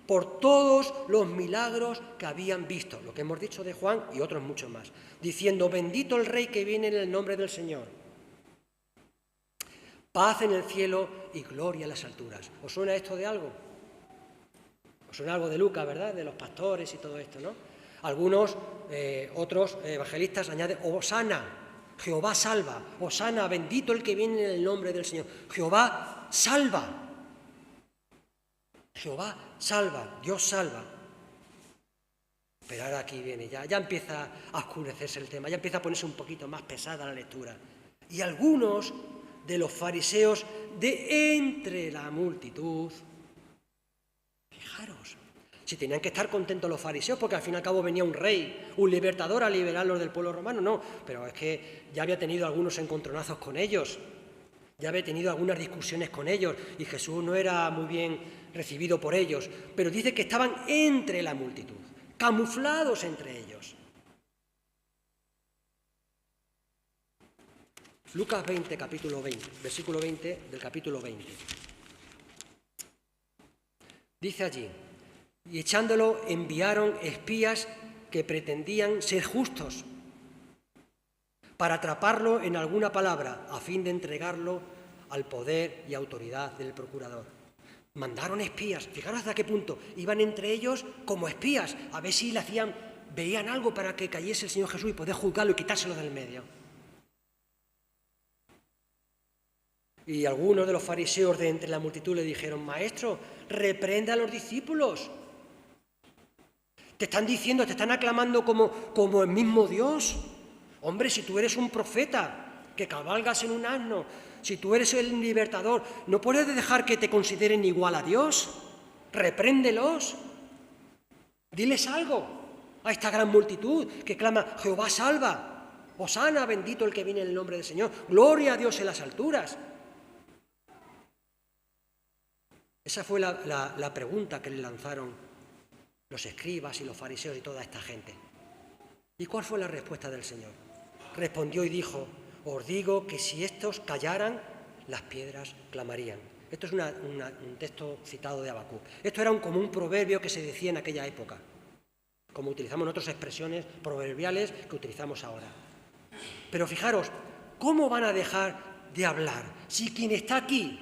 por todos los milagros que habían visto, lo que hemos dicho de Juan y otros muchos más, diciendo, bendito el Rey que viene en el nombre del Señor. Paz en el cielo y gloria en las alturas. ¿Os suena esto de algo? Os suena algo de Lucas, ¿verdad? De los pastores y todo esto, ¿no? Algunos, otros evangelistas añaden, Hosana. Jehová salva, Hosana, bendito el que viene en el nombre del Señor. Jehová salva. Jehová salva, Dios salva. Pero ahora aquí viene, ya empieza a oscurecerse el tema, ya empieza a ponerse un poquito más pesada la lectura. Y algunos de los fariseos de entre la multitud, fijaros, si tenían que estar contentos los fariseos, porque al fin y al cabo venía un rey, un libertador a liberarlos del pueblo romano, no, pero es que ya había tenido algunos encontronazos con ellos, ya había tenido algunas discusiones con ellos, y Jesús no era muy bien recibido por ellos, pero dice que estaban entre la multitud, camuflados entre ellos. Lucas 20, capítulo 20, versículo 20 del capítulo 20. Dice allí, y echándolo enviaron espías que pretendían ser justos para atraparlo en alguna palabra a fin de entregarlo al poder y autoridad del procurador. Mandaron espías, fijaros hasta qué punto, iban entre ellos como espías, a ver si veían algo para que cayese el Señor Jesús y poder juzgarlo y quitárselo del medio. Y algunos de los fariseos de entre la multitud le dijeron, maestro, reprende a los discípulos. Te están diciendo, te están aclamando como el mismo Dios. Hombre, si tú eres un profeta, que cabalgas en un asno, si tú eres el libertador, no puedes dejar que te consideren igual a Dios. Repréndelos. Diles algo a esta gran multitud que clama, Jehová salva, Hosana, bendito el que viene en el nombre del Señor, gloria a Dios en las alturas. Esa fue la pregunta que le lanzaron los escribas y los fariseos y toda esta gente. ¿Y cuál fue la respuesta del Señor? Respondió y dijo, os digo que si estos callaran, las piedras clamarían. Esto es un texto citado de Habacuc. Esto era como un proverbio que se decía en aquella época, como utilizamos nosotros expresiones proverbiales que utilizamos ahora. Pero fijaros, ¿cómo van a dejar de hablar si quien está aquí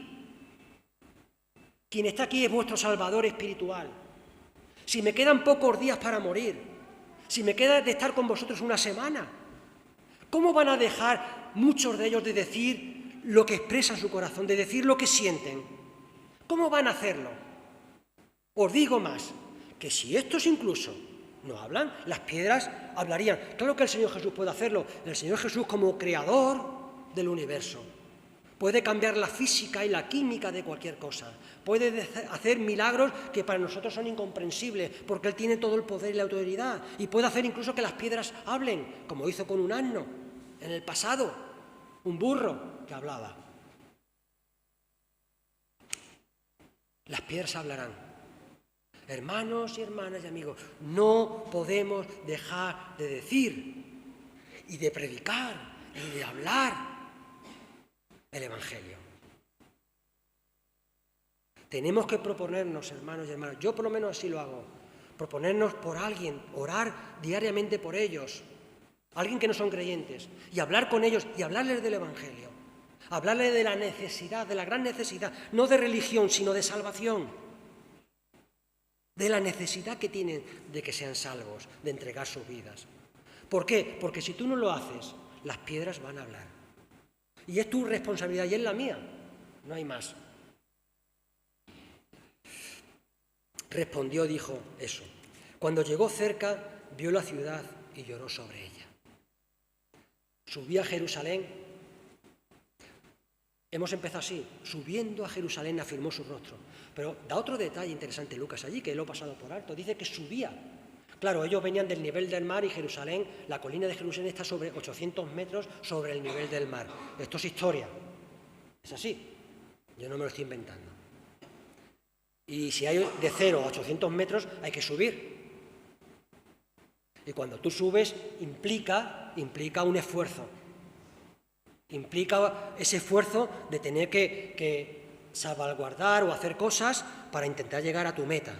es vuestro Salvador espiritual? Si me quedan pocos días para morir, si me queda de estar con vosotros una semana, ¿cómo van a dejar muchos de ellos de decir lo que expresa su corazón, de decir lo que sienten? ¿Cómo van a hacerlo? Os digo más, que si estos incluso no hablan, las piedras hablarían. Claro que el Señor Jesús puede hacerlo. El Señor Jesús, como creador del universo, puede cambiar la física y la química de cualquier cosa. Puede hacer milagros que para nosotros son incomprensibles, porque Él tiene todo el poder y la autoridad. Y puede hacer incluso que las piedras hablen, como hizo con un asno en el pasado, un burro que hablaba. Las piedras hablarán. Hermanos y hermanas y amigos, no podemos dejar de decir y de predicar y de hablar el Evangelio. Tenemos que proponernos, hermanos y hermanas, yo por lo menos así lo hago, proponernos por alguien, orar diariamente por ellos, alguien que no son creyentes, y hablar con ellos y hablarles del Evangelio, hablarles de la necesidad, de la gran necesidad, no de religión, sino de salvación, de la necesidad que tienen de que sean salvos, de entregar sus vidas. ¿Por qué? Porque si tú no lo haces, las piedras van a hablar. Y es tu responsabilidad y es la mía, no hay más. Respondió, dijo eso. Cuando llegó cerca, vio la ciudad y lloró sobre ella. Subí a Jerusalén. Hemos empezado así, subiendo a Jerusalén afirmó su rostro. Pero da otro detalle interesante Lucas allí, que lo he pasado por alto. Dice que subía. Claro, ellos venían del nivel del mar y Jerusalén, la colina de Jerusalén está sobre 800 metros sobre el nivel del mar. Esto es historia. Es así. Yo no me lo estoy inventando. Y si hay de 0 a 800 metros, hay que subir. Y cuando tú subes, implica un esfuerzo. Implica ese esfuerzo de tener que salvaguardar o hacer cosas para intentar llegar a tu meta.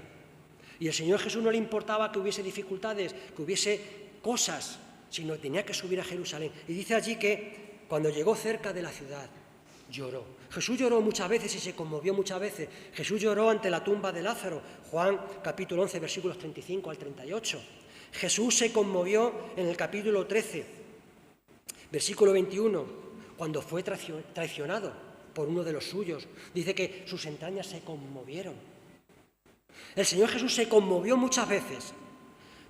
Y al Señor Jesús no le importaba que hubiese dificultades, que hubiese cosas, sino que tenía que subir a Jerusalén. Y dice allí que cuando llegó cerca de la ciudad, lloró. Jesús lloró muchas veces y se conmovió muchas veces. Jesús lloró ante la tumba de Lázaro, Juan capítulo 11, versículos 35 al 38. Jesús se conmovió en el capítulo 13, versículo 21, cuando fue traicionado por uno de los suyos. Dice que sus entrañas se conmovieron. El Señor Jesús se conmovió muchas veces,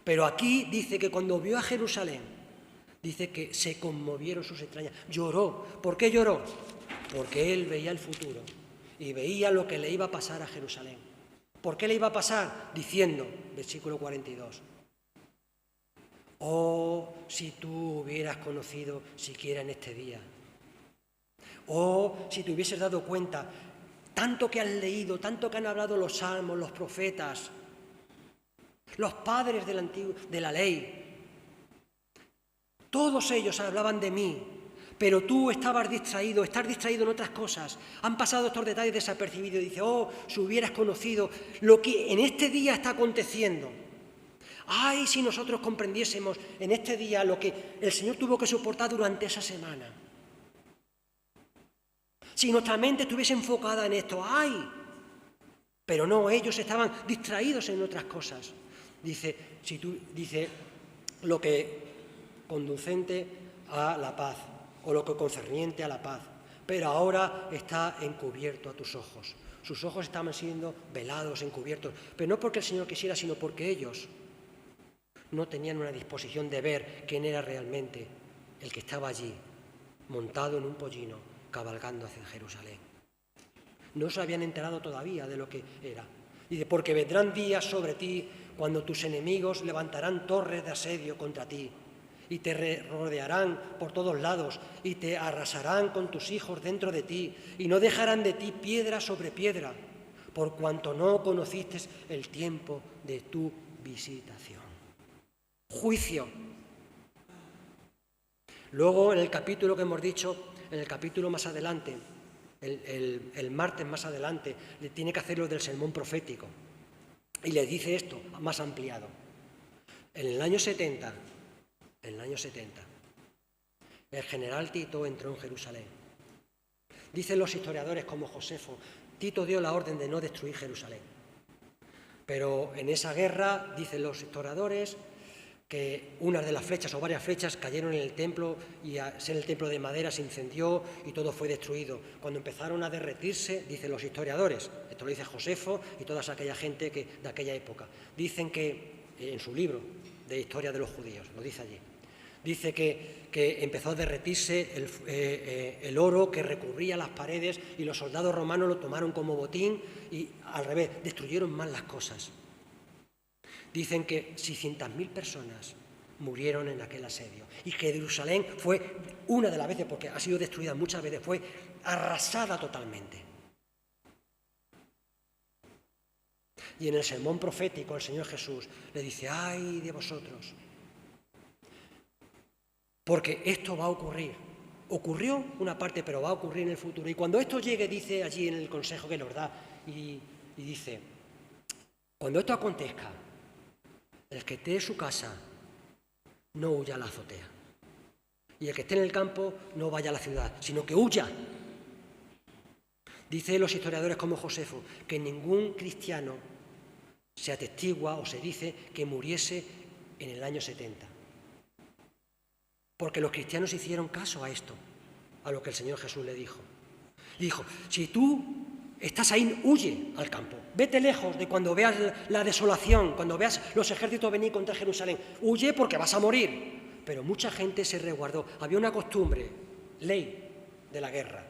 pero aquí dice que cuando vio a Jerusalén, dice que se conmovieron sus entrañas. Lloró. ¿Por qué lloró? Porque Él veía el futuro y veía lo que le iba a pasar a Jerusalén. ¿Por qué le iba a pasar? Diciendo, versículo 42, oh, si tú hubieras conocido siquiera en este día. Oh, si te hubieses dado cuenta, tanto que has leído, tanto que han hablado los salmos, los profetas, los padres de la ley, todos ellos hablaban de mí, pero tú estabas distraído, estás distraído en otras cosas. Han pasado estos detalles desapercibidos y dice, oh, si hubieras conocido lo que en este día está aconteciendo. Ay, si nosotros comprendiésemos en este día lo que el Señor tuvo que soportar durante esa semana. Si nuestra mente estuviese enfocada en esto, ¡ay! Pero no, ellos estaban distraídos en otras cosas. Dice lo que conducente a la paz, o lo que concerniente a la paz. Pero ahora está encubierto a tus ojos. Sus ojos estaban siendo velados, encubiertos. Pero no porque el Señor quisiera, sino porque ellos no tenían una disposición de ver quién era realmente el que estaba allí, montado en un pollino, cabalgando hacia Jerusalén. No se habían enterado todavía de lo que era. Dice, porque vendrán días sobre ti cuando tus enemigos levantarán torres de asedio contra ti y te rodearán por todos lados y te arrasarán con tus hijos dentro de ti y no dejarán de ti piedra sobre piedra, por cuanto no conociste el tiempo de tu visitación. Juicio. Luego, en el capítulo que hemos dicho, en el capítulo más adelante, el martes más adelante, le tiene que hacer lo del sermón profético. Y le dice esto más ampliado. En el año 70, el general Tito entró en Jerusalén. Dicen los historiadores como Josefo, Tito dio la orden de no destruir Jerusalén. Pero en esa guerra, dicen los historiadores, que unas de las flechas o varias flechas cayeron en el templo y al ser el templo de madera se incendió y todo fue destruido. Cuando empezaron a derretirse, dicen los historiadores, esto lo dice Josefo y toda aquella gente de aquella época, dicen que, en su libro de Historia de los Judíos, lo dice allí, dice que empezó a derretirse el oro que recubría las paredes y los soldados romanos lo tomaron como botín y al revés, destruyeron más las cosas. Dicen que 600.000 personas murieron en aquel asedio y que Jerusalén fue una de las veces, porque ha sido destruida muchas veces, fue arrasada totalmente. Y en el sermón profético el Señor Jesús le dice, ¡ay de vosotros! Porque esto va a ocurrir. Ocurrió una parte, pero va a ocurrir en el futuro. Y cuando esto llegue, dice allí en el consejo que nos da, y dice, cuando esto acontezca, el que esté en su casa no huya a la azotea. Y el que esté en el campo no vaya a la ciudad, sino que huya. Dice los historiadores como Josefo que ningún cristiano se atestigua o se dice que muriese en el año 70. Porque los cristianos hicieron caso a esto, a lo que el Señor Jesús le dijo. Y dijo, si tú estás ahí, huye al campo. Vete lejos de cuando veas la desolación, cuando veas los ejércitos venir contra Jerusalén. Huye porque vas a morir. Pero mucha gente se resguardó. Había una costumbre, ley de la guerra.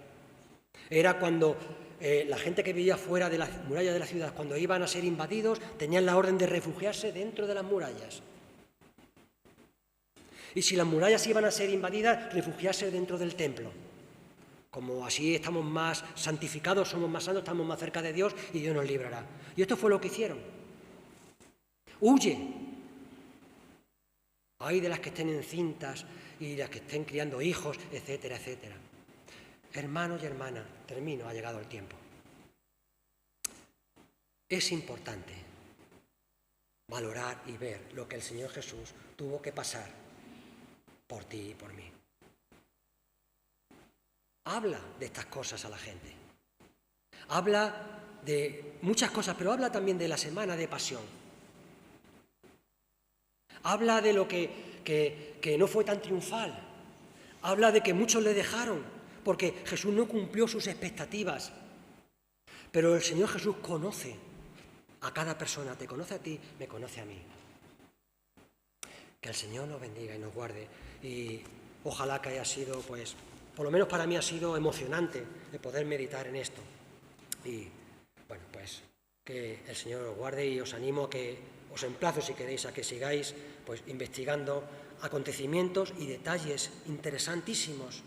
Era cuando la gente que vivía fuera de las murallas de la ciudad, cuando iban a ser invadidos, tenían la orden de refugiarse dentro de las murallas. Y si las murallas iban a ser invadidas, refugiarse dentro del templo. Como así estamos más santificados, somos más santos, estamos más cerca de Dios y Dios nos librará. Y esto fue lo que hicieron. Huye. Ay de las que estén encintas y las que estén criando hijos, etcétera, etcétera. Hermanos y hermanas, termino, ha llegado el tiempo. Es importante valorar y ver lo que el Señor Jesús tuvo que pasar por ti y por mí. Habla de estas cosas a la gente. Habla de muchas cosas, pero habla también de la semana de pasión. Habla de lo que no fue tan triunfal. Habla de que muchos le dejaron, porque Jesús no cumplió sus expectativas. Pero el Señor Jesús conoce a cada persona, te conoce a ti, me conoce a mí. Que el Señor nos bendiga y nos guarde. Y ojalá que haya sido, pues, por lo menos para mí ha sido emocionante de poder meditar en esto. Y, bueno, pues, que el Señor os guarde y os animo a que, os emplazo si queréis a que sigáis, pues, investigando acontecimientos y detalles interesantísimos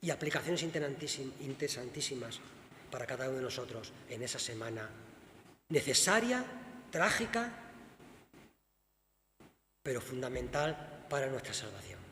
y aplicaciones interesantísimas para cada uno de nosotros en esa semana necesaria, trágica, pero fundamental para nuestra salvación.